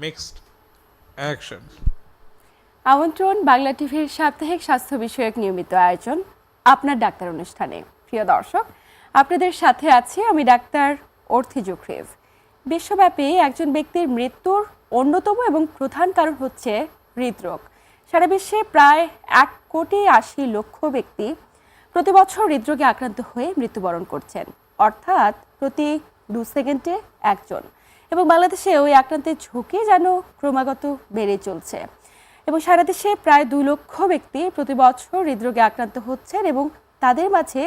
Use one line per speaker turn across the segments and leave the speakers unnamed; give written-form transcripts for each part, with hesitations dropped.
Mixed action.
আমন্ত্রণ বাংলা টিভির সাপ্তাহিক স্বাস্থ্য বিষয়ক নিয়মিত আয়োজন আপনার ডাক্তার অনুষ্ঠানে। প্রিয় দর্শক, আপনাদের সাথে আছি আমি ডাক্তার অর্থি জুখরিভ। বিশ্বব্যাপী একজন ব্যক্তির মৃত্যুর অন্যতম এবং প্রধান কারণ হচ্ছে হৃদরোগ। সারা বিশ্বে প্রায় 1,80,00,000 ব্যক্তি প্রতি বছর হৃদরোগে আক্রান্ত হয়ে মৃত্যুবরণ করছেন, অর্থাৎ প্রতি 2 সেকেন্ডে একজন। এবং বাংলাদেশে ওই আক্রান্তের ঝুঁকি যেন ক্রমাগত বেড়ে চলছে। এবং সারা দেশে প্রায় 2 লক্ষ ব্যক্তি প্রতি বছর হৃদরোগে আক্রান্ত হচ্ছেন এবং তাদের মাঝে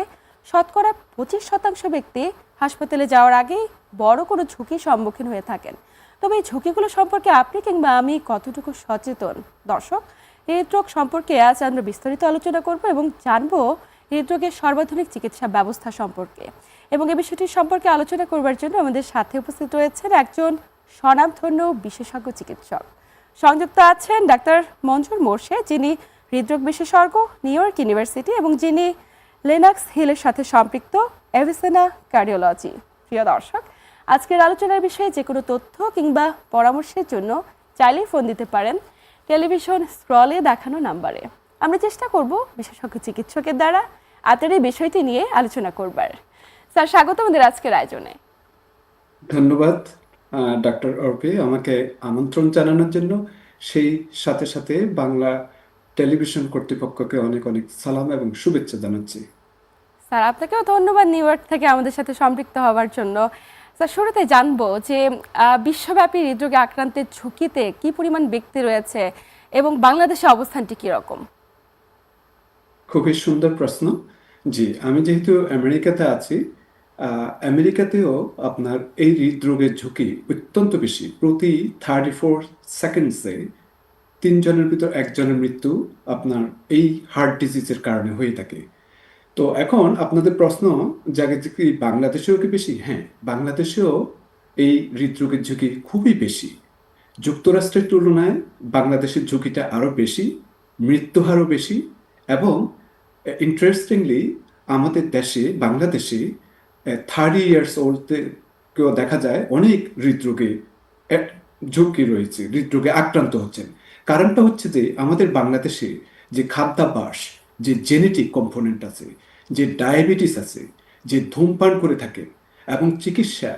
শতকরা 25% ব্যক্তি হাসপাতালে যাওয়ার আগেই বড় কোনো ঝুঁকির সম্মুখীন হয়ে থাকেন। তবে এই ঝুঁকিগুলো সম্পর্কে আপনি কিংবা আমি কতটুকু সচেতন? দর্শক, হৃদরোগ সম্পর্কে আজ আমরা বিস্তারিত আলোচনা করব এবং জানবো হৃদরোগের সর্বাধুনিক চিকিৎসা ব্যবস্থা সম্পর্কে। এবং এই বিষয়টি সম্পর্কে আলোচনা করবার জন্য আমাদের সাথে উপস্থিত রয়েছেন একজন স্বনামধন্য বিশেষজ্ঞ চিকিৎসক। সংযুক্ত আছেন ডাক্তার মঞ্জুর মোর্শেদ, যিনি হৃদরোগ বিশেষজ্ঞ, নিউ ইয়র্ক ইউনিভার্সিটি, এবং যিনি লেনক্স হিলের সাথে সম্পৃক্ত এভিসেনা কার্ডিওলজি। প্রিয় দর্শক, আজকের আলোচনার বিষয়ে যে কোনো তথ্য কিংবা পরামর্শের জন্য চাইলেই ফোন দিতে পারেন টেলিভিশন স্ক্রলে দেখানো নাম্বারে। আমরা চেষ্টা করব বিশেষজ্ঞ চিকিৎসকের দ্বারা আপনার এই বিষয়টি নিয়ে আলোচনা করবার। স্যার, স্বাগত আমাদের আজকের আয়োজনে।
ধন্যবাদ ডাক্তার অর্পি, আমাকে আমন্ত্রণ জানানোর জন্য। সেই সাথে সাথে বাংলা টেলিভিশন কর্তৃপক্ষকে অনেক অনেক সালাম এবং শুভেচ্ছা জানাচ্ছি।
স্যার, আপনাকেও ধন্যবাদ নিউ ইয়র্ক থেকে আমাদের সাথে সম্পৃক্ত হওয়ার জন্য। স্যার, শুরুতে জানবো যে বিশ্বব্যাপী হৃদরোগে আক্রান্তের ঝুঁকিতে কি পরিমাণ ব্যক্তি রয়েছে এবং বাংলাদেশে অবস্থানটি কীরকম?
খুবই সুন্দর প্রশ্ন। জি, আমি যেহেতু আমেরিকাতে আছি, আমেরিকাতেও আপনার এই হৃদরোগের ঝুঁকি অত্যন্ত বেশি। প্রতি 34 সেকেন্ডসে 3 জনের ভিতর 1 জনের মৃত্যু আপনার এই হার্ট ডিজিজের কারণে হয়ে থাকে। তো এখন আপনাদের প্রশ্ন জাগে যে কি বাংলাদেশেও কি বেশি? হ্যাঁ, বাংলাদেশেও এই হৃদরোগের ঝুঁকি খুবই বেশি। যুক্তরাষ্ট্রের তুলনায় বাংলাদেশের ঝুঁকিটা আরও বেশি, মৃত্যুহারও বেশি। এবং ইন্টারেস্টিংলি আমাদের দেশে, বাংলাদেশে 30 ইয়ার্স ওল্ডদেরকেও দেখা যায় অনেক হৃদরোগে ঝুঁকি রয়েছে, হৃদরোগে আক্রান্ত হচ্ছেন। কারণটা হচ্ছে যে আমাদের বাংলাদেশে যে খাদ্যাভ্যাস, যে জেনেটিক কম্পোনেন্ট আছে, যে ডায়াবেটিস আছে, যে ধূমপান করে থাকেন এবং চিকিৎসা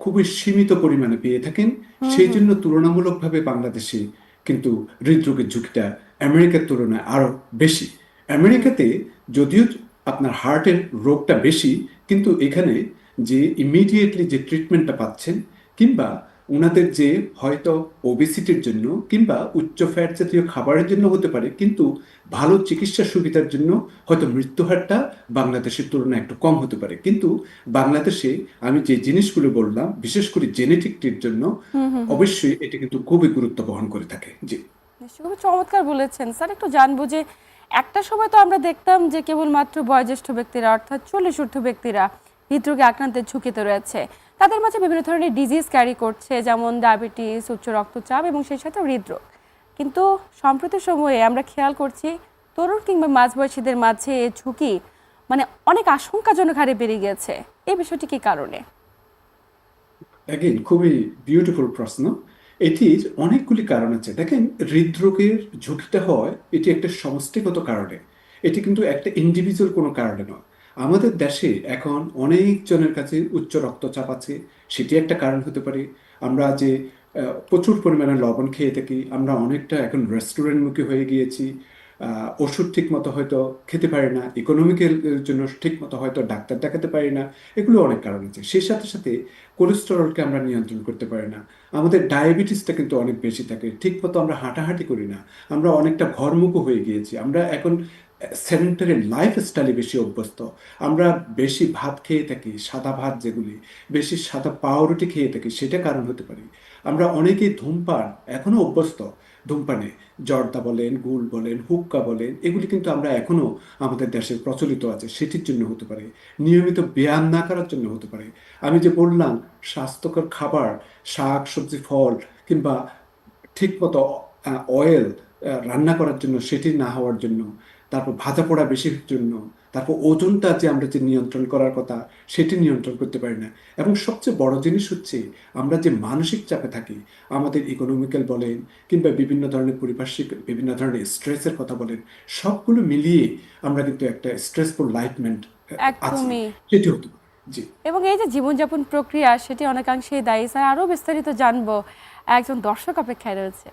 খুবই সীমিত পরিমাণে পেয়ে থাকেন, সেই জন্য তুলনামূলকভাবে বাংলাদেশে কিন্তু হৃদরোগের ঝুঁকিটা আমেরিকার তুলনায় আরও বেশি। আমেরিকাতে যদিও আপনার হার্টের রোগটা বেশি, কিন্তু এখানে যে ইমিডিয়েটলি যে ট্রিটমেন্টটা পাচ্ছেন, কিংবা ওনাদের যে হয়তো ওবেসিটির জন্য কিংবা উচ্চ ফ্যাট জাতীয় খাবারের জন্য হতে পারে, কিন্তু ভালো চিকিৎসা সুবিধার জন্য হয়তো মৃত্যুহারটা বাংলাদেশের তুলনায় একটু কম হতে পারে। কিন্তু বাংলাদেশে আমি যে জিনিসগুলো বললাম, বিশেষ করে জেনেটিকটির জন্য অবশ্যই এটা কিন্তু খুবই গুরুত্ব বহন করে থাকে। জি,
খুবই চমৎকার বলেছেন স্যার। একটু জানবো যে একটা সময় তো আমরা দেখতাম যে কেবলমাত্র বয়োজ্যেষ্ঠ ব্যক্তিরা, অর্থাৎ 40 ঊর্ধ্ব ব্যক্তিরা হৃদরোগে আক্রান্তের ঝুঁকিতে রয়েছে। তাদের মাঝে বিভিন্ন ধরনের ডিজিজ ক্যারি করছে, যেমন ডায়াবেটিস, উচ্চ রক্তচাপ এবং সেই সাথে হৃদরোগ। কিন্তু সম্প্রতি সময়ে আমরা খেয়াল করছি তরুণ কিংবা মাঝবয়সীদের মাঝে এই ঝুঁকি মানে অনেক আশঙ্কাজনক হারে বেড়ে গেছে। এই বিষয়টি কি কারণে?
অ্যাগেন খুবই বিউটিফুল প্রশ্ন। এটির অনেকগুলি কারণ আছে। দেখেন, হৃদরোগের ঝুঁকিটা হয় এটি একটা সমষ্টিগত কারণে, এটি কিন্তু একটা ইন্ডিভিজুয়াল কোনো কারণে নয়। আমাদের দেশে এখন অনেক জনের কাছে উচ্চ রক্তচাপ আছে, সেটি একটা কারণ হতে পারে। আমরা যে প্রচুর পরিমাণে লবণ খেয়ে থাকি, আমরা অনেকটা এখন রেস্টুরেন্টমুখী হয়ে গিয়েছি, ওষুধ ঠিক মতো হয়তো খেতে পারি না, ইকোনমিক্যাল জন্য ঠিক মতো হয়তো ডাক্তার দেখাতে পারি না, এগুলো অনেক কারণ আছে। সেই সাথে সাথে কোলেস্টেরলকে আমরা নিয়ন্ত্রণ করতে পারি না, আমাদের ডায়াবেটিসটা কিন্তু অনেক বেশি থাকে, ঠিক মতো আমরা হাঁটাহাঁটি করি না, আমরা অনেকটা ঘরমুখো হয়ে গিয়েছি, আমরা এখন সেডেন্টারি লাইফস্টাইলে বেশি অভ্যস্ত, আমরা বেশি ভাত খেয়ে থাকি, সাদা ভাত যেগুলি, বেশি সাদা পাউরুটি খেয়ে থাকি, সেটা কারণ হতে পারে। আমরা অনেকেই ধূমপান এখনো অভ্যস্ত, ধূমপানে জর্দা বলেন, গুল বলেন, হুক্কা বলেন, এগুলি কিন্তু আমরা এখনো আমাদের দেশে প্রচলিত আছে, সেটির জন্য হতে পারে। নিয়মিত ব্যায়াম না করার জন্য হতে পারে। আমি যে বললাম স্বাস্থ্যকর খাবার, শাক সবজি ফল, কিংবা ঠিকমতো অয়েল রান্না করার জন্য সেটি না হওয়ার জন্য, তারপর ভাজা পোড়া বেশির জন্য, তারপর ওজনটা যে আমরা যে নিয়ন্ত্রণ করার কথা সেটি নিয়ন্ত্রণ করতে পারি না। এবং সবচেয়ে বড় জিনিস হচ্ছে আমরা যে মানসিক চাপে থাকি, আমাদের ইকোনমিক্যাল বলেন কিংবা বিভিন্ন ধরনের পারিপার্শ্বিক বিভিন্ন ধরনের স্ট্রেসের কথা বলেন, সবগুলো মিলিয়ে আমরা কিন্তু একটা স্ট্রেসফুল লাইফ আছি,
একদমই।
সেটি হতে পারে। জি।
এবং এই যে জীবনযাপন প্রক্রিয়া সেটি অনেকাংশেই দায়ী। স্যার, আরও বিস্তারিত জানবো, একজন দর্শক অপেক্ষায় রয়েছে।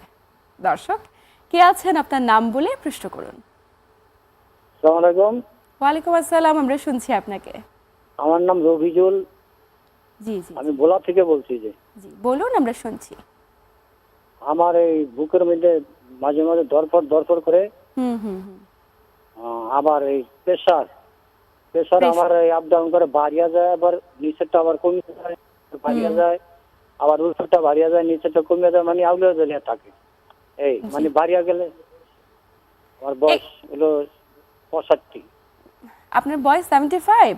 দর্শক কে আছেন, আপনার নাম বলে প্রশ্ন করুন।
আসসালামু আলাইকুম।
ওয়ালাইকুম আসসালাম, আমরা শুনছি আপনাকে।
আমার নাম রবিজুল,
জি জি
আমি ভোলা থেকে বলছি। যে
জি, বলুন, আমরা শুনছি।
আমার এই বুকের মধ্যে মাঝে মাঝে ধরফর করে,
হুম হুম হুম।
আবার এই প্রেশার
Pressure।
আমার এই আপ ডাউন করে, বাড়িয়া যায়, আবার নিচেরটা আবার কমে যায়, বাড়িয়া যায়, আবার উপরটা বাড়িয়া যায়, নিচেরটা কমে যায়, মানে আউলে জ্বলিয়া থাকে। এই মানে বাড়িয়া গেলে আমার বয়স হলো 65।
আপনার বয়স 75?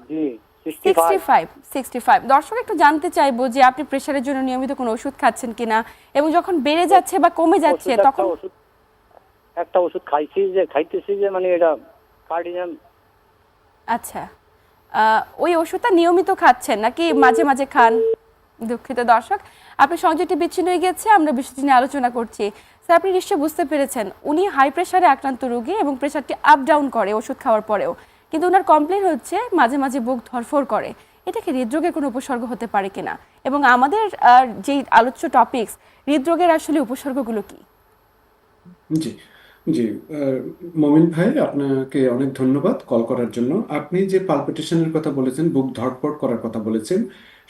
জি, 65।
65। দর্শক একটু জানতে চাইবো যে আপনি প্রেশারের জন্য নিয়মিত কোনো ওষুধ খাচ্ছেন কিনা, এবং যখন বেড়ে যাচ্ছে বা কমে যাচ্ছে তখন?
একটা ওষুধ খাইতেছি যে মানে এটা কার্ডিনাম।
আচ্ছা, ওই ওষুধটা নিয়মিত খাচ্ছেন নাকি মাঝে মাঝে খান? দুঃখিত দর্শক, আপনার সংযোগটি বিচ্ছিন্ন হয়ে গেছে, আমরা বিষয়টি নিয়ে আলোচনা করছি। স্যার, আপনি নিশ্চয়ই বুঝতে পেরেছেন উনি হাই প্রেশারে আক্রান্ত রোগী এবং প্রেশারটি আপ ডাউন করে ওষুধ খাওয়ার পরেও, কিন্তু ওনার কমপ্লেন হচ্ছে মাঝে মাঝে বুক ধরফর করে। এটা কি হৃদরোগের কোনো উপসর্গ হতে পারে কিনা, এবং আমাদের যেই আলোচ্য টপিকস হৃদরোগের আসলে উপসর্গগুলো কি?
জি, জি। মমিন ভাই, আপনাকে অনেক ধন্যবাদ কল করার জন্য। আপনি যে পালপিটেশনের কথা বলেছেন, বুক ধড়ফড় করার কথা বলেছেন,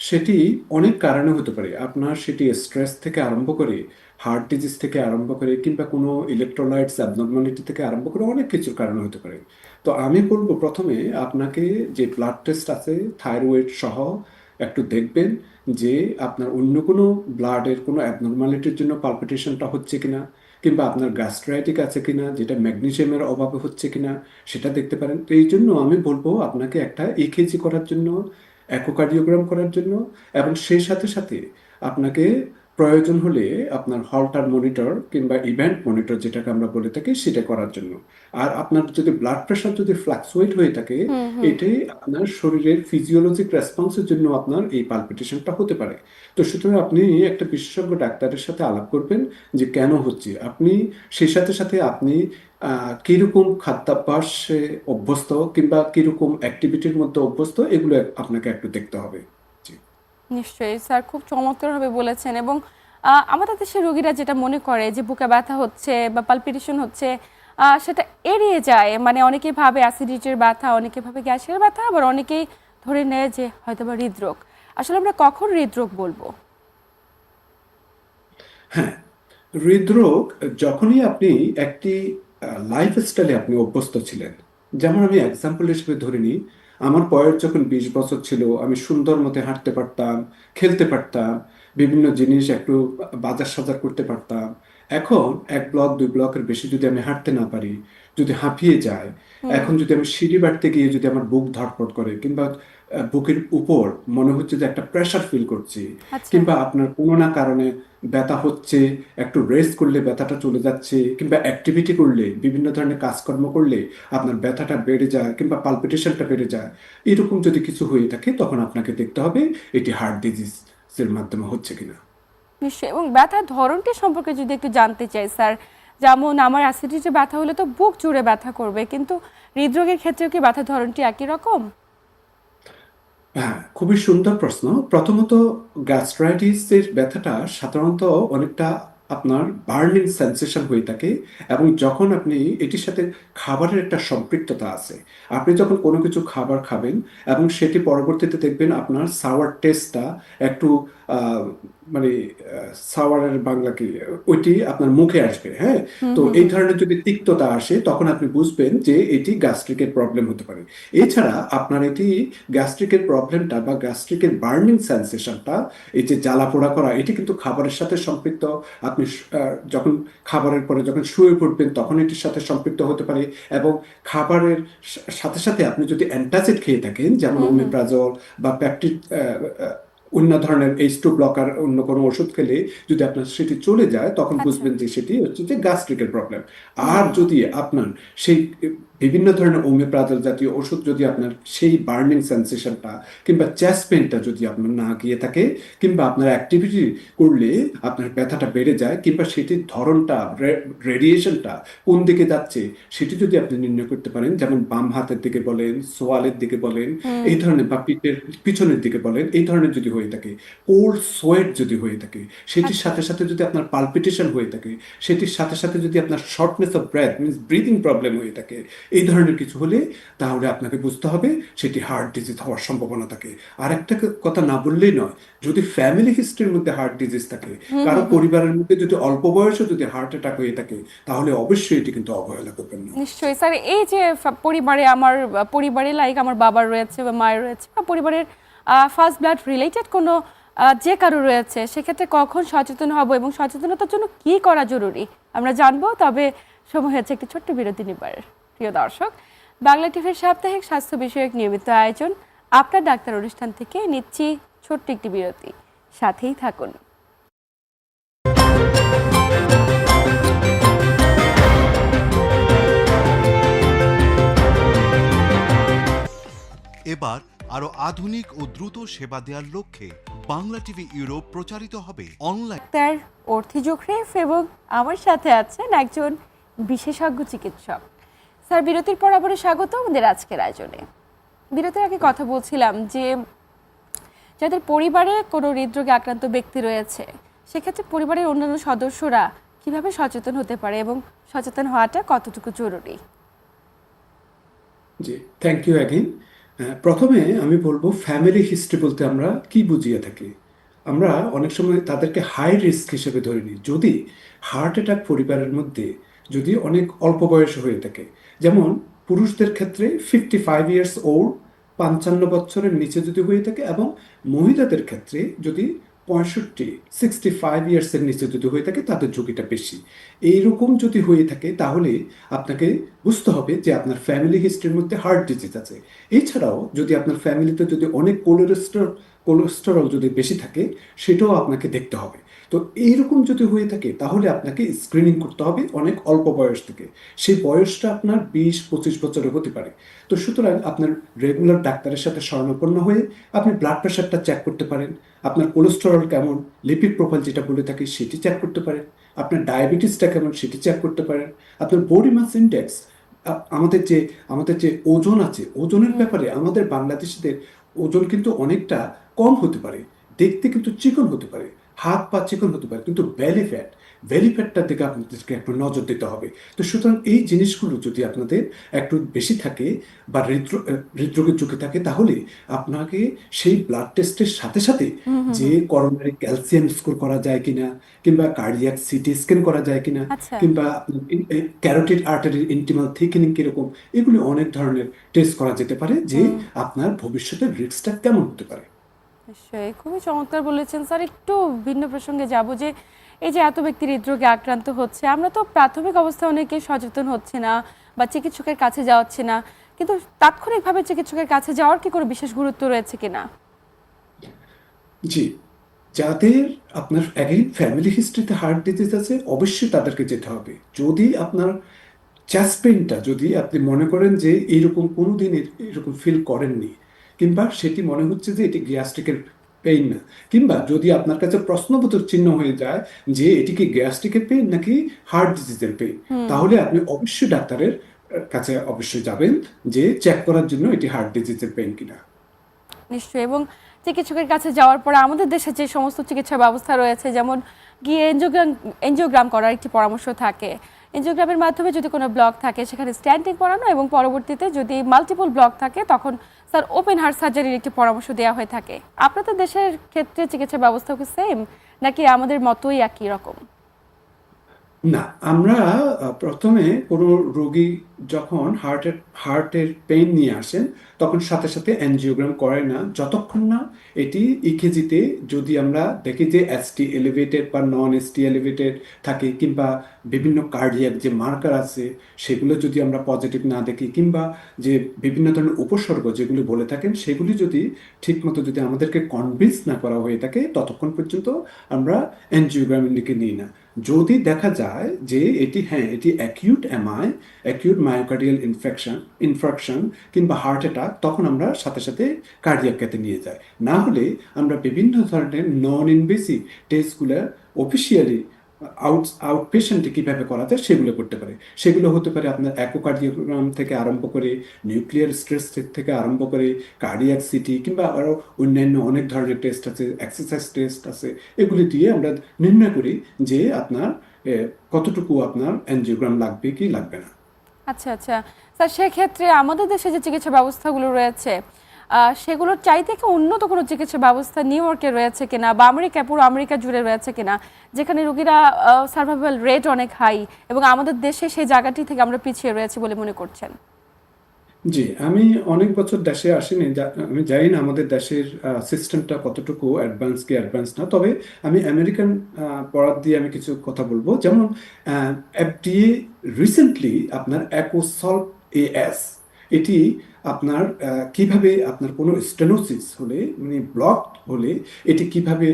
সেটি অনেক কারণে হতে পারে। আপনার সেটি স্ট্রেস থেকে আরম্ভ করে, হার্ট ডিজিজ থেকে আরম্ভ করে, কিংবা কোনো ইলেকট্রোলাইটস অ্যাবনর্মালিটি থেকে আরম্ভ করে অনেক কিছুর কারণে হতে পারে। তো আমি বলবো প্রথমে আপনাকে যে ব্লাড টেস্ট আছে থাইরয়েড সহ একটু দেখবেন যে আপনার অন্য কোনো ব্লাডের কোনো অ্যাবনর্মালিটির জন্য পালপিটেশনটা হচ্ছে কিনা, কিংবা আপনার গ্যাস্ট্রাইটিক আছে কিনা, যেটা ম্যাগনেসিয়ামের অভাবে হচ্ছে কিনা সেটা দেখতে পারেন। তো এই জন্য আমি বলবো আপনাকে একটা ইকেজি করার জন্য, এकोকার্ডিওগ্রাম করার জন্য, এবং সেই সাথে সাথে আপনাকে প্রয়োজন হলে আপনার হল্টার মনিটর কিংবা ইভেন্ট মনিটর যেটাকে আমরা বলে থাকি সেটা করার জন্য। আর আপনার যদি ব্লাড প্রেশার যদি ফ্লাকচুয়েট হয়ে থাকে, এটাই আপনার শরীরের ফিজিওলজিক রেসপন্সের জন্য আপনার এই পালপিটেশনটা হতে পারে। তো সুতরাং আপনি একটা বিশেষজ্ঞ ডাক্তারের সাথে আলাপ করবেন যে কেন হচ্ছে। আপনি সেই সাথে সাথে আপনি কিরকম খাদ্যাভ্যাসে অভ্যস্ত কিংবা কিরকম অ্যাক্টিভিটির মধ্যে অভ্যস্ত, এগুলো আপনাকে একটু দেখতে হবে। জি।
নিশ্চয়ই স্যার, খুব চমৎকারভাবে বলেছেন। এবং আমাদের দেশের রোগীরা যেটা মনে করে যে বুকে ব্যথা হচ্ছে বা পালপিটেশন হচ্ছে, সেটা এড়িয়ে যায়। মানে অনেকেই ভাবে অ্যাসিডিটির ব্যথা, অনেকে ভাবে গ্যাসের ব্যথা, আবার অনেকেই ধরে নেয় যে হয়তোবা হৃদরোগ। আসলে আমরা কখন হৃদরোগ বলবো?
হ্যাঁ, হৃদরোগ যখনই আপনি একটি লাইফস্টাইলে আপনি অভ্যস্ত ছিলেন। যেমন আমি এক্সাম্পল হিসেবে ধরে নিই, আমার বয়স যখন 20 বছর ছিল, আমি সুন্দর মতো হাঁটতে পারতাম, খেলতে পারতাম, বিভিন্ন জিনিস একটু বাজার সাজার করতে পারতাম। এখন 1 ব্লক 2 ব্লকের বেশি যদি আমি হাঁটতে না পারি, যদি হাঁপিয়ে যায়, এখন যদি আমি সিঁড়ি বাড়তে গিয়ে যদি আমার বুক ধড়ফড় করে, কিংবা বুকের উপর মনে হচ্ছে যে একটা প্রেশার ফিল করছি,
আচ্ছা।
কিংবা আপনার কোনো না কারণে ব্যথা হচ্ছে, একটু রেস্ট করলে ব্যথাটা চলে যাচ্ছে, কিংবা অ্যাক্টিভিটি করলে, বিভিন্ন ধরনের কাজকর্ম করলে আপনার ব্যথাটা বেড়ে যায় কিংবা পালপিটেশনটা বেড়ে যায়, এরকম যদি কিছু হয়ে থাকে, তখন আপনাকে দেখতে হবে এটি হার্ট ডিজিজের মাধ্যমে হচ্ছে কিনা।
নিশ্চয়ই। এবং ব্যথার ধরনটি সম্পর্কে যদি একটু জানতে চাই স্যার, যেমন আমার অ্যাসিডিটি ব্যথা হলে তো বুক জুড়ে ব্যথা করবে, কিন্তু হৃদরোগের ক্ষেত্রেও কি ব্যথার ধরনটি একই রকম?
হ্যাঁ, খুবই সুন্দর প্রশ্ন। প্রথমত, গ্যাস্ট্রাইটিসের ব্যথাটা সাধারণত অনেকটা আপনার বার্নিং সেন্সেশন হয়ে থাকে, এবং যখন আপনি এটির সাথে খাবারের একটা সম্পৃক্ততা আছে। আপনি যখন কোনো কিছু খাবার খাবেন এবং সেটি পরবর্তীতে দেখবেন আপনার সাওয়ার টেস্টটা একটু আহ, মানে সাওয়ারের বাংলা কি, ওইটি আপনার মুখে আসবে। হ্যাঁ, তো এই ধরনের যদি তিক্ততা আসে, তখন আপনি বুঝবেন যে এটি গ্যাস্ট্রিকের প্রবলেম হতে পারে। এছাড়া আপনার এটি গ্যাস্ট্রিকের প্রবলেমটা বা গ্যাস্ট্রিকের বার্নিং সেন্সেশনটা, এই যে জ্বালা পোড়া করা, এটি কিন্তু খাবারের সাথে সম্পৃক্ত। আপনি যখন খাবারের পরে যখন শুয়ে পড়বেন, তখন এটির সাথে সম্পৃক্ত হতে পারে। এবং খাবারের সাথে সাথে আপনি যদি অ্যান্টাসিড খেয়ে থাকেন, যেমন ওমেপ্রাজল বা প্যাপটিড, অন্য ধরনের H2 ব্লকার, অন্য কোনো ওষুধ খেলে যদি আপনার সেটি চলে যায়, তখন
আচ্ছা।
বুঝবেন যে সেটি হচ্ছে যে গ্যাস্ট্রিকের প্রবলেম। আর যদি আপনার সেই বিভিন্ন ধরনের ওমিওপ্রাজল জাতীয় ওষুধ যদি আপনার সেই বার্নিং সেন্সেশনটা কিংবা চেস্ট পেনটা যদি আপনার না গিয়ে থাকে, কিংবা আপনার অ্যাক্টিভিটি করলে আপনার ব্যথাটা বেড়ে যায়, কিংবা সেটির ধরনটা, রেডিয়েশনটা কোন দিকে যাচ্ছে সেটি যদি আপনি নির্ণয় করতে পারেন, যেমন বাম হাতের দিকে বলেন, সোয়ালের দিকে বলেন, এই ধরনের, বা পিঠের পিছনের দিকে বলেন, এই ধরনের যদি হয়ে থাকে, কোল্ড সোয়েট যদি হয়ে থাকে, সেটির
আচ্ছা।
সাথে সাথে যদি আপনার পালপিটেশন হয়ে থাকে, সেটির সাথে সাথে যদি আপনার shortness of breadth means breathing problem হয়ে থাকে, এই ধরনের কিছু হলে তাহলে আপনাকে বুঝতে হবে সেটি হার্ট ডিজিজ হওয়ার সম্ভাবনা থাকে। আর একটা কথা না বললেই নয়, যদি ফ্যামিলি হিস্ট্রির মধ্যে হার্ট ডিজিজ থাকে, কারো পরিবারের মধ্যে যদি অল্প বয়সে যদি হার্ট অ্যাটাক হয়ে থাকে, তাহলে অবশ্যই এটি কিন্তু অবহেলা করবেন না।
নিশ্চয়ই স্যার, এই যে পরিবারে পরিবারে লাইক আমার বাবার রয়েছে বা মায়ের রয়েছে বা পরিবারের ফার্স্ট ব্লাড রিলেটেড কোনো যে কারো রয়েছে, সেক্ষেত্রে কখন সচেতন হব এবং সচেতনতার জন্য কি করা জরুরি আমরা জানবো। তবে সময় হচ্ছে একটি ছোট্ট বিরতি নিবার। প্রিয় দর্শক, বাংলা টিভির সাপ্তাহিক স্বাস্থ্য বিষয়ক নিয়মিত আয়োজন আপনার ডাক্তার অনুষ্ঠান থেকে নিচ্ছি ছোট্ট একটি বিরতি, সাথেই থাকুন।
এবার আরো আধুনিক ও দ্রুত সেবা দেওয়ার লক্ষ্যে বাংলা টিভি ইউরোপ প্রচারিত হবে অনলাইন।
ডাক্তার অর্থি জোখরেফ এবং আমার সাথে আছেন একজন বিশেষজ্ঞ চিকিৎসক। স্যার, বিরতির পর আবারও স্বাগত আমাদের আজকের আয়োজনে। বিরতির আগে কথা বলছিলাম যে যাদের পরিবারে কোনো হৃদরোগে আক্রান্ত ব্যক্তি রয়েছে, সেক্ষেত্রে পরিবারের অন্যান্য সদস্যরা কিভাবে সচেতন হতে পারে এবং সচেতন হওয়াটা কতটুকু জরুরি?
জি, থ্যাংক ইউ অ্যাগেন। প্রথমে আমি বলবো ফ্যামিলি হিস্ট্রি বলতে আমরা কি বুঝিয়ে থাকি। আমরা অনেক সময় তাদেরকে হাই রিস্ক হিসেবে ধরে নিই যদি হার্ট অ্যাটাক পরিবারের মধ্যে যদি অনেক অল্প বয়সে হয়ে থাকে। যেমন পুরুষদের ক্ষেত্রে 55 ইয়ার্স ওল্ড, 55 বছরের নিচে যদি হয়ে থাকে, এবং মহিলাদের ক্ষেত্রে যদি 65 ইয়ার্সের নিচে যদি হয়ে থাকে, তাদের ঝুঁকিটা বেশি। এইরকম যদি হয়ে থাকে তাহলে আপনাকে বুঝতে হবে যে আপনার ফ্যামিলি হিস্ট্রির মধ্যে হার্ট ডিজিজ আছে। এছাড়াও যদি আপনার ফ্যামিলিতে যদি অনেক কোলেস্টেরল যদি বেশি থাকে, সেটাও আপনাকে দেখতে হবে। তো এইরকম যদি হয়ে থাকে তাহলে আপনাকে স্ক্রিনিং করতে হবে অনেক অল্প বয়স থেকে। সেই বয়সটা আপনার 20-25 বছরে হতে পারে। তো সুতরাং আপনার রেগুলার ডাক্তারের সাথে শরণাপন্ন হয়ে আপনি ব্লাড প্রেশারটা চেক করতে পারেন, আপনার কোলেস্টেরল কেমন, লিপিড প্রোফাইল যেটা বলে থাকি সেটি চেক করতে পারেন, আপনার ডায়াবেটিসটা কেমন সেটি চেক করতে পারেন, আপনার বডি মাস ইন্ডেক্স, আমাদের যে ওজন আছে, ওজনের ব্যাপারে আমাদের বাংলাদেশিদের ওজন কিন্তু অনেকটা কম হতে পারে, দেখতে কিন্তু চিকন হতে পারে, হাত পা চিকন হতে পারে, কিন্তু ভ্যালি ফ্যাটটার দিকে আপনাদেরকে একটু নজর দিতে হবে। তো সুতরাং এই জিনিসগুলো যদি আপনাদের একটু বেশি থাকে বা হৃদরোগের ঝুঁকি থাকে, তাহলে আপনাকে সেই ব্লাড টেস্টের সাথে সাথে যে করোনারি ক্যালসিয়াম স্কোর করা যায় কিনা, কিংবা কার্ডিয়াক সিটি স্ক্যান করা যায় কিনা,
আচ্ছা,
কিংবা ক্যারোটিড আর্টারির ইন্টিমাল থিকেনিং কিরকম, এগুলি অনেক ধরনের টেস্ট করা যেতে পারে যে আপনার ভবিষ্যতের রিস্কটা কেমন হতে পারে।
নিশ্চয়ই খুবই চমৎকার বলেছেন স্যার। একটু ভিন্ন প্রসঙ্গে যাব যে এই যে এত ব্যক্তি হৃদরোগে আক্রান্ত হচ্ছে, আমরা তো প্রাথমিক অবস্থায় অনেকে সচেতন হচ্ছে না বা চিকিৎসকের কাছে যাওয়াচ্ছে না, কিন্তু তাৎক্ষণিকভাবে চিকিৎসকের কাছে যাওয়ার কি কোনো বিশেষ গুরুত্ব রয়েছে কিনা?
জি, যাদের আপনার ফ্যামিলি হিস্ট্রিতে হার্ট ডিজিজ আছে, অবশ্যই তাদেরকে যেতে হবে। যদি আপনার চেস্ট পেইনটা যদি আপনি মনে করেন যে এইরকম কোনোদিন এরকম ফিল করেননি, কিংবা সেটি মনে হচ্ছে যে এটি গ্যাস্ট্রিকের পেইন না, কিংবা যদি আপনার কাছে প্রশ্নবোধক চিহ্ন হয়ে যায় যে এটি কি গ্যাস্ট্রিকের পেইন নাকি হার্ট ডিজিজের পেইন, তাহলে আপনি অবশ্যই ডাক্তারের কাছে অবশ্যই যাবেন যে চেক করার জন্য এটি হার্ট ডিজিজের পেইন কিনা।
নিশ্চয়ই। এবং চিকিৎসকের কাছে যাওয়ার পরে আমাদের দেশে যে সমস্ত চিকিৎসা ব্যবস্থা রয়েছে, যেমন গিয়ে এনজিওগ্রাম করার একটি পরামর্শ থাকে, এনজিওগ্রামের মাধ্যমে যদি কোনো ব্লক থাকে সেখানে স্ট্যান্টিং করানো, এবং পরবর্তীতে যদি মাল্টিপল ব্লক থাকে তখন স্যার ওপেন হার্ট সার্জারির একটি পরামর্শ দেওয়া হয়ে থাকে। আপনাদের দেশের ক্ষেত্রে চিকিৎসা ব্যবস্থা কি সেম নাকি আমাদের মতোই একই রকম?
না, আমরা প্রথমে কোনো রোগী যখন হার্টের পেইন নিয়ে আসেন, তখন সাথে সাথে অ্যানজিওগ্রাম করে না, যতক্ষণ না এটি ইকেজিতে যদি আমরা দেখি যে এসটি এলিভেটেড বা নন এসটি এলিভেটেড থাকে, কিংবা বিভিন্ন কার্ডিয়াক যে মার্কার আছে সেগুলো যদি আমরা পজিটিভ না দেখি, কিংবা যে বিভিন্ন ধরনের উপসর্গ যেগুলি বলে থাকেন সেগুলি যদি ঠিকমতো যদি আমাদেরকে কনভিন্স না করা হয়ে থাকে, ততক্ষণ পর্যন্ত আমরা অ্যানজিওগ্রামের দিকে নিই না। যদি দেখা যায় যে এটি acute MI, acute myocardial infraction কিংবা হার্ট অ্যাটাক, তখন আমরা সাথে সাথে কার্ডিয়াককে নিয়ে যাই। না হলে আমরা বিভিন্ন ধরনের নন ইনভেসিভ টেস্টগুলো অফিসিয়ালি আউট পেশেন্টে কীভাবে করা যায় সেগুলো করতে পারে। সেগুলো হতে পারে আপনার অ্যাকোকার্ডিওগ্রাম থেকে আরম্ভ করে, নিউক্লিয়ার স্ট্রেস থেকে আরম্ভ করে, কার্ডিয়াক সিটি কিংবা আরও অন্যান্য অনেক ধরনের টেস্ট আছে, এক্সারসাইজ টেস্ট আছে। এগুলি দিয়ে আমরা নির্ণয় করি যে আপনার কতটুকু আপনার অ্যানজিওগ্রাম লাগবে কি লাগবে না।
আচ্ছা আচ্ছা স্যার, সেক্ষেত্রে আমাদের দেশে যে চিকিৎসা ব্যবস্থাগুলো রয়েছে সেগুলোর চাইতে কি উন্নত কোনো চিকিৎসা ব্যবস্থা নিউ ইয়র্কে রয়েছে কিনা, বা পুরো আমেরিকা জুড়ে রয়েছে কিনা, যেখানে রোগীরা সার্ভাইভাল রেট অনেক হাই, এবং আমাদের দেশে সেই জায়গাটি থেকে আমরা পিছিয়ে রয়েছে বলে মনে করছেন?
জি, আমি অনেক বছর দেশে আসিনি, আমি জানি না আমাদের দেশের সিস্টেমটা কতটুকু অ্যাডভান্স কি অ্যাডভান্স না। তবে আমি আমেরিকান বরাত দিয়ে আমি কিছু কথা বলবো। যেমন এফডিএ রিসেন্টলি আপনার অ্যাকোসল্ভ এএস, এটি আপনার কিভাবে আপনার কোনো স্টেনোসিস হলে, মানে ব্লক হলে এটি কিভাবে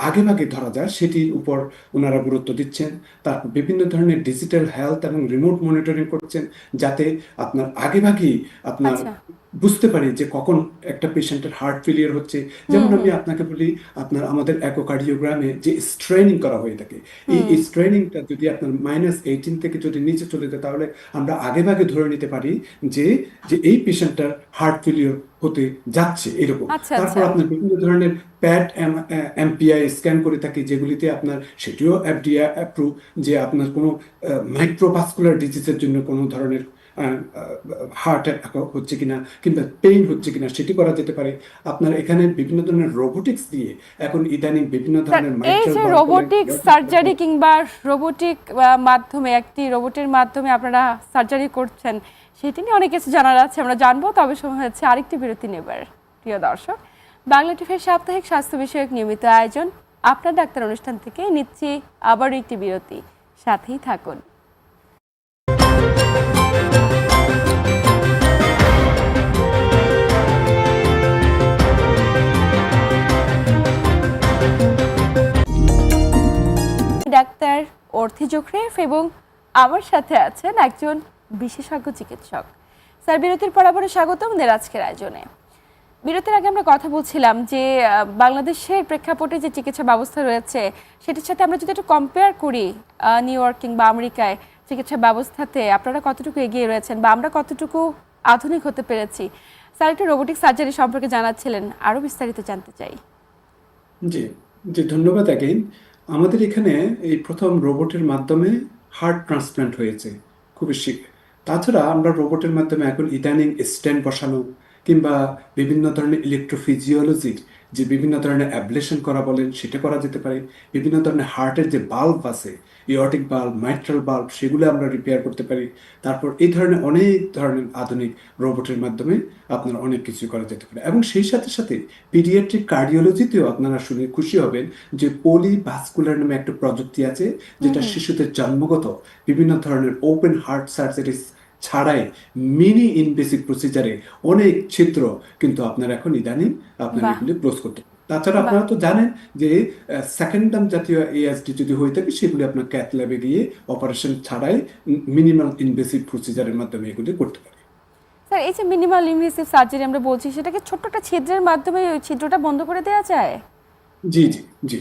আগে ভাগে ধরা যায় সেটির উপর ওনারা গুরুত্ব দিচ্ছেন। তারপর বিভিন্ন ধরনের ডিজিটাল হেলথ এবং রিমোট মনিটরিং করছেন, যাতে আপনার আগে ভাগেই আপনার
আচ্ছা।
বুঝতে পারি যে কখন একটা পেশেন্টের হার্ট ফেলিয়ার হচ্ছে। যেমন আমি আপনাকে বলি, আপনার আমাদের অ্যাকোকার্ডিওগ্রামে যে স্ট্রেনিং করা হয়ে থাকে, এই স্ট্রেনিংটা যদি আপনার -18 থেকে যদি নিচে চলে যায়, তাহলে আমরা আগে ভাগে ধরে নিতে পারি যে যে এই পেশেন্টটার হার্ট ফেলিয়ার হতে যাচ্ছে এরকম।
আচ্ছা
তারপর
আচ্ছা।
আপনার বিভিন্ন ধরনের প্যাট এমপিআই স্ক্যান করে থাকি, যেগুলিতে আপনার সেটিও এফডিএ অ্যাপ্রুভ, যে আপনার কোনো মাইক্রোভাস্কুলার ডিজিজের জন্য কোনো ধরনের হার্ট অ্যাটাক হচ্ছে কিনা কিংবা পেইন হচ্ছে কিনা সেটি করা যেতে পারে। আপনার এখানে বিভিন্ন ধরনের রোবোটিক্স দিয়ে এখন ইদানিং বিভিন্ন ধরনের
এই যে রোবোটিক সার্জারি কিংবা রোবোটিক মাধ্যমে, একটি রোবটের মাধ্যমে আপনারা সার্জারি করছেন, সেটি নিয়ে অনেক কিছু জানার আছে, আমরা জানবো। তবে সময় হচ্ছে আরেকটি বিরতি নেবার। প্রিয় দর্শক, বাংলা টিভির সাপ্তাহিক স্বাস্থ্য বিষয়ক নিয়মিত আয়োজন আপনার ডাক্তার অনুষ্ঠান থেকে নিচ্ছি আবারও একটি বিরতি, সাথেই থাকুন। ডাক্তার অর্থি জোখরেফ এবং আমার সাথে আছেন একজন বিশেষজ্ঞ চিকিৎসক। স্যার, বিরতির পর আবারও স্বাগত আমাদের আজকের আয়োজনে। বিরতির আগে আমরা কথা বলছিলাম যে বাংলাদেশের প্রেক্ষাপটে যে চিকিৎসা ব্যবস্থা রয়েছে সেটির সাথে আমরা যদি একটু কম্পেয়ার করি, নিউ ইয়র্ক কিংবা আমেরিকায় চিকিৎসা ব্যবস্থাতে আপনারা কতটুকু এগিয়ে রয়েছেন বা আমরা কতটুকু আধুনিক হতে পেরেছি। স্যার, একটু রোবোটিক সার্জারি সম্পর্কে জানাচ্ছিলেন, আরও বিস্তারিত জানতে চাই।
জি জি, ধন্যবাদ অ্যাগেইন। আমাদের এখানে এই প্রথম রোবটের মাধ্যমে হার্ট ট্রান্সপ্ল্যান্ট হয়েছে খুবই শীঘ্র। তাছাড়া আমরা রোবটের মাধ্যমে এখন ইদানিং স্টেন্ট বসানো কিংবা বিভিন্ন ধরনের ইলেকট্রোফিজিওলজির যে বিভিন্ন ধরনের অ্যাবলেশন করা বলেন সেটা করা যেতে পারে। বিভিন্ন ধরনের হার্টের যে বাল্ব আছে, ইয়টিক বাল্ব, মাইট্রাল বাল্ব, সেগুলো আমরা রিপেয়ার করতে পারি। তারপর এই ধরনের অনেক ধরনের আধুনিক রোবটের মাধ্যমে আপনার অনেক কিছু করা যেতে পারে। এবং সেই সাথে সাথে পিডিয়াট্রিক কার্ডিওলজিতেও আপনারা শুনে খুশি হবেন যে পলিভাস্কুলার নামে একটা প্রযুক্তি আছে, যেটা শিশুদের জন্মগত বিভিন্ন ধরনের ওপেন হার্ট সার্জারিস ছাড়াই মিনি ইনভেসিভ প্রসিজারে অনেক ছিদ্র কিন্তু আপনার এখন ইদানিং আপনার এগুলি ক্লোজ করতে পারেন। তাছাড়া আপনারা তো জানেন যে সেকেন্ডাম জাতীয় এএসডি যদি হয়ে থাকে, সেগুলি আপনার ক্যাথ ল্যাবে গিয়ে অপারেশন ছাড়াই মিনিমাল ইনভেসিভ প্রসিজারের মাধ্যমে এগুলি করতে পারে।
স্যার, এই যে মিনিমাল ইনভেসিভ সার্জারি আমরা বলছি, সেটাকে ছোট্ট একটা ছিদ্রের মাধ্যমে ওই ছিদ্রটা বন্ধ করে দেওয়া যায়?
জি জি জি।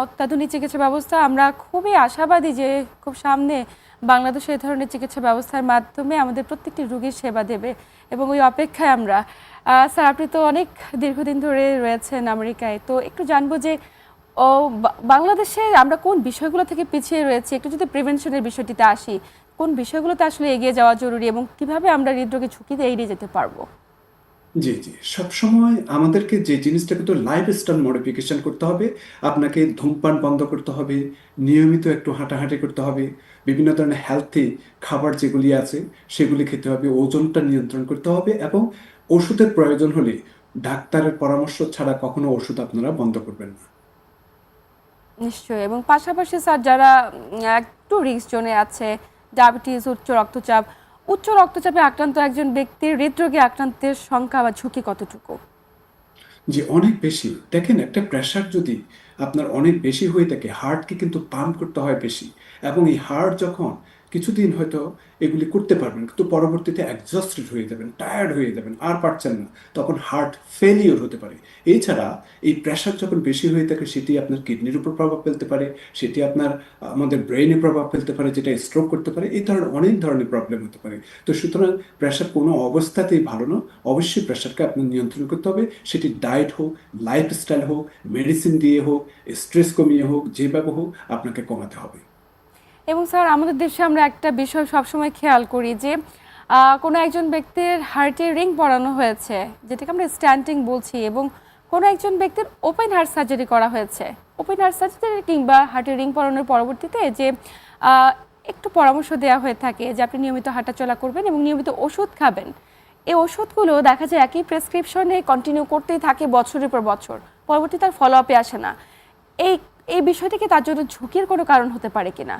অত্যাধুনিক চিকিৎসা ব্যবস্থা, আমরা খুবই আশাবাদী যে খুব সামনে বাংলাদেশে এই ধরনের চিকিৎসা ব্যবস্থার মাধ্যমে আমাদের প্রত্যেকটি রোগীর সেবা দেবে, এবং ওই অপেক্ষায় আমরা। স্যার, আপনি তো অনেক দীর্ঘদিন ধরে রয়েছেন আমেরিকায়, তো একটু জানবো যে বাংলাদেশে আমরা কোন বিষয়গুলো থেকে পিছিয়ে রয়েছি, একটু যদি প্রিভেনশনের বিষয়টিতে আসি, কোন বিষয়গুলোতে আসলে এগিয়ে যাওয়া জরুরি এবং কিভাবে আমরা হৃদরোগের ঝুঁকিতে এড়িয়ে যেতে পারবো?
জি জি, সবসময় আমাদেরকে যে জিনিসটা কিন্তু লাইফস্টাইল মডিফিকেশন করতে হবে। আপনাকে ধূমপান বন্ধ করতে হবে, নিয়মিত একটু হাঁটাহাঁটি করতে হবে, বিভিন্ন ধরনের হেলথি খাবার যেগুলি আছে সেগুলি খেতে হবে, ওজনটা নিয়ন্ত্রণ করতে হবে, এবং ওষুধের প্রয়োজন হলে ডাক্তারের পরামর্শ ছাড়া কখনো ওষুধ আপনারা বন্ধ করবেন না।
নিশ্চয়ই। এবং পাশাপাশি স্যার, যারা একটু রিস্ক জোনে আছে, ডায়াবেটিস, উচ্চ রক্তচাপে আক্রান্ত একজন ব্যক্তির হৃদরোগে আক্রান্তের সংখ্যা বা ঝুঁকি কতটুকু?
জি, অনেক বেশি। দেখেন, একটা প্রেশার যদি আপনার অনেক বেশি হয়ে থাকে, হার্টকে কিন্তু পাম্প করতে হয় বেশি, এবং এই হার্ট যখন কিছুদিন হয়তো এগুলি করতে পারবেন, কিন্তু পরবর্তীতে এক্সস্টেড হয়ে যাবেন, টায়ার্ড হয়ে যাবেন, আর পারছেন না, তখন হার্ট ফেলিওর হতে পারে। এছাড়া এই প্রেশার যখন বেশি হয়ে থাকে, সেটি আপনার কিডনির উপর প্রভাব ফেলতে পারে, সেটি আপনার আমাদের ব্রেইনে প্রভাব ফেলতে পারে, যেটা স্ট্রোক করতে পারে, এই ধরনের অনেক ধরনের প্রবলেম হতে পারে। তো সুতরাং প্রেশার কোনো অবস্থাতেই ভালো না। অবশ্যই প্রেশারকে আপনার নিয়ন্ত্রণ করতে হবে, সেটি ডায়েট হোক, লাইফস্টাইল হোক, মেডিসিন দিয়ে হোক, স্ট্রেস কমিয়ে হোক, যেভাবে হোক আপনাকে কমাতে হবে।
এবং স্যার আমাদের দেশে আমরা একটা বিষয় সবসময় খেয়াল করি যে কোনো একজন ব্যক্তির হার্টে রিং পরানো হয়েছে, যেটাকে আমরা স্ট্যান্টিং বলছি, এবং কোনো একজন ব্যক্তির ওপেন হার্ট সার্জারি করা হয়েছে। ওপেন হার্ট সার্জারি কিংবা হার্টে রিং পরানোর পরবর্তীতে যে একটু পরামর্শ দেওয়া হয়ে থাকে যে আপনি নিয়মিত হাঁটাচলা করবেন এবং নিয়মিত ওষুধ খাবেন। এই ওষুধগুলো দেখা যায় একই প্রেসক্রিপশনে কন্টিনিউ করতেই থাকে বছরের পর বছর, পরবর্তীতে তার ফলো আপে আসে না। এই এই বিষয়টি কি তার জন্য ঝুঁকির কোনো কারণ হতে পারে কিনা?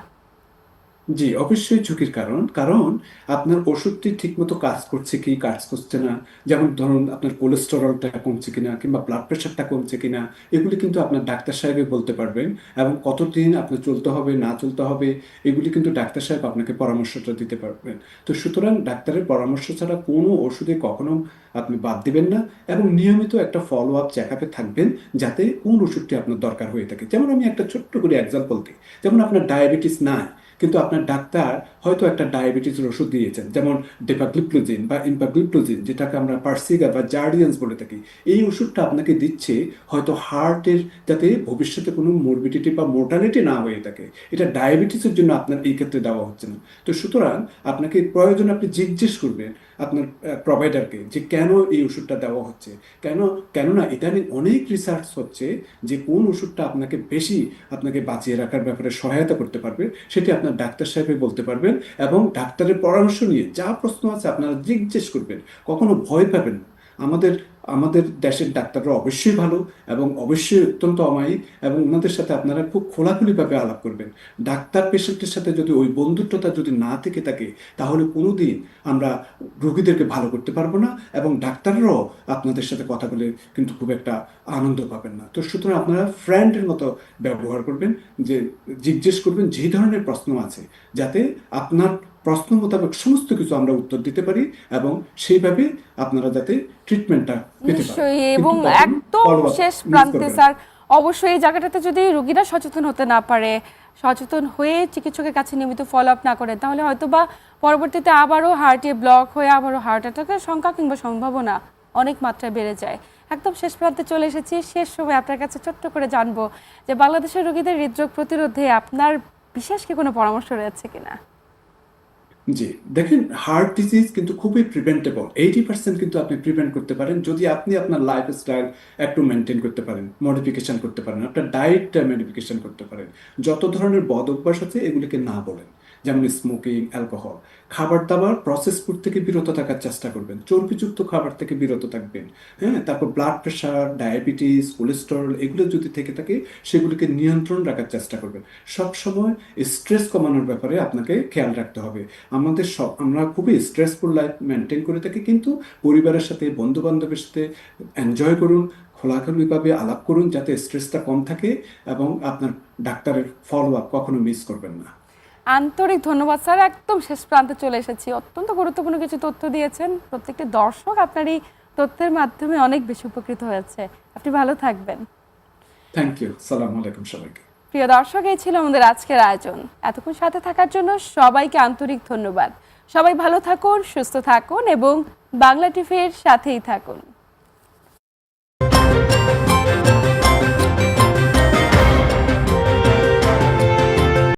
জি, অবশ্যই ঝুঁকির কারণ। কারণ আপনার ওষুধটি ঠিকমতো কাজ করছে কি কাজ করছে না, যেমন ধরুন আপনার কোলেস্টেরলটা কমছে কিনা কিংবা ব্লাড প্রেশারটা কমছে কিনা, এগুলি কিন্তু আপনার ডাক্তার সাহেবই বলতে পারবেন। এবং কতদিন আপনার চলতে হবে না চলতে হবে, এগুলি কিন্তু ডাক্তার সাহেব আপনাকে পরামর্শটা দিতে পারবেন। তো সুতরাং ডাক্তারের পরামর্শ ছাড়া কোনো ওষুধে কখনো আপনি বাদ দিবেন না, এবং নিয়মিত একটা ফলো আপ চেক আপে থাকবেন, যাতে কোন ওষুধটি আপনার দরকার হয়ে থাকে। যেমন আমি একটা ছোট্ট করে এক্সাম্পল দিই, যেমন আপনার ডায়াবেটিস নাই, কিন্তু আপনার ডাক্তার হয়তো একটা ডায়াবেটিসের ওষুধ দিয়েছেন, যেমন ডেপাগ্লিপ্লোজিন বা ইম্পাগ্লিপ্লোজিন, যেটাকে আমরা পার্সিগা বা জার্ডিয়ান্স বলে থাকি। এই ওষুধটা আপনাকে দিচ্ছে হয়তো হার্টের, যাতে ভবিষ্যতে কোনো মরবিডিটি বা মোর্টালিটি না হয়ে থাকে। এটা ডায়াবেটিসের জন্য আপনার এই ক্ষেত্রে দেওয়া হচ্ছে না। তো সুতরাং আপনাকে প্রয়োজন আপনি জিজ্ঞেস করবেন আপনার প্রোভাইডারকে যে কেন এই ওষুধটা দেওয়া হচ্ছে, কেননা এটা নিয়ে অনেক রিসার্চ হচ্ছে যে কোন ওষুধটা আপনাকে বেশি আপনাকে বাঁচিয়ে রাখার ব্যাপারে সহায়তা করতে পারবে, সেটি আপনার ডাক্তার সাহেবই বলতে পারবেন। এবং ডাক্তারের পরামর্শ নিয়ে যা প্রশ্ন আছে আপনারা জিজ্ঞেস করবেন, কখনো ভয় পাবেন না। আমাদের আমাদের দেশের ডাক্তাররা অবশ্যই ভালো এবং অবশ্যই অত্যন্ত অমায়িক, এবং ওনাদের সাথে আপনারা খুব খোলাখুলিভাবে আলাপ করবেন। ডাক্তার পেশেন্টের সাথে যদি ওই বন্ধুত্বতা যদি না থেকে থাকে, তাহলে কোনোদিন আমরা রোগীদেরকে ভালো করতে পারবো না, এবং ডাক্তাররাও আপনাদের সাথে কথা বলে কিন্তু খুব একটা আনন্দ পাবেন না। তো সুতরাং আপনারা ফ্রেন্ডের মতো ব্যবহার করবেন, যে জিজ্ঞেস করবেন যে ধরনের প্রশ্ন আছে, যাতে আপনার প্রশ্ন মোতাবেক সমস্ত কিছু আমরা উত্তর দিতে পারি, এবং সেইভাবে আপনারা যাতে ট্রিটমেন্টটা পেতে পারেন।
নিশ্চয়ই,
কিন্তু
এবং
কখনো
একদম
follow-up
শেষ
miss
প্রান্তে
করবেন না।
স্যার, অবশ্যই এই জায়গাটাতে যদি রোগীরা সচেতন হতে না পারে, সচেতন হয়ে চিকিৎসকের কাছে নিয়মিত ফলো আপ না করে, তাহলে হয়তো বা পরবর্তীতে আবারও হার্টে ব্লক হয়ে আবারও হার্ট অ্যাটাকের সংখ্যা কিংবা সম্ভাবনা অনেক মাত্রায় বেড়ে যায়। একদম শেষ প্রান্তে চলে এসেছি। শেষ সময় আপনার কাছে ছোট্ট করে জানবো যে বাংলাদেশের রোগীদের হৃদরোগ প্রতিরোধে আপনার বিশেষ কি কোনো পরামর্শ রয়েছে কিনা?
জি, দেখেন, হার্ট ডিজিজ কিন্তু খুবই প্রিভেন্টেবল। 80% কিন্তু আপনি প্রিভেন্ট করতে পারেন যদি আপনি আপনার লাইফস্টাইল একটু মেনটেন করতে পারেন, মডিফিকেশন করতে পারেন, আপনার ডায়েটটা মডিফিকেশন করতে পারেন। যত ধরনের বদ অভ্যাস আছে এগুলিকে না বলেন, যেমন স্মোকিং, অ্যালকোহল। খাবার দাবার প্রসেস ফুড থেকে বিরত থাকার চেষ্টা করবেন, চর্বিযুক্ত খাবার থেকে বিরত থাকবেন। হ্যাঁ, তারপর ব্লাড প্রেশার, ডায়াবেটিস, কোলেস্টেরল এগুলো যদি থেকে থাকে, সেগুলিকে নিয়ন্ত্রণ রাখার চেষ্টা করবেন। সবসময় স্ট্রেস কমানোর ব্যাপারে আপনাকে খেয়াল রাখতে হবে। আমরা খুবই স্ট্রেসফুল লাইফ মেনটেন করে থাকি, কিন্তু পরিবারের সাথে, বন্ধু বান্ধবের সাথে এনজয় করুন, খোলাখুলিভাবে আলাপ করুন, যাতে স্ট্রেসটা কম থাকে, এবং আপনার ডাক্তারের ফলো আপ কখনো মিস করবেন না।
আন্তরিক ধন্যবাদ স্যার, একদম শেষ প্রান্তে চলে এসেছি। অত্যন্ত গুরুত্বপূর্ণ কিছু তথ্য দিয়েছেন। প্রত্যেকটি দর্শক আপনার এই তথ্যের মাধ্যমে অনেক বেশি উপকৃত হয়েছে। আপনি ভালো থাকবেন।
Thank you. সালাম আলাইকুম সবাইকে।
প্রিয় দর্শক, এই ছিল আমাদের আজকের আয়োজন। এতক্ষণ সাথে থাকার জন্য সবাইকে আন্তরিক ধন্যবাদ। সবাই ভালো থাকুন, সুস্থ থাকুন এবং বাংলা টিভির সাথেই থাকুন।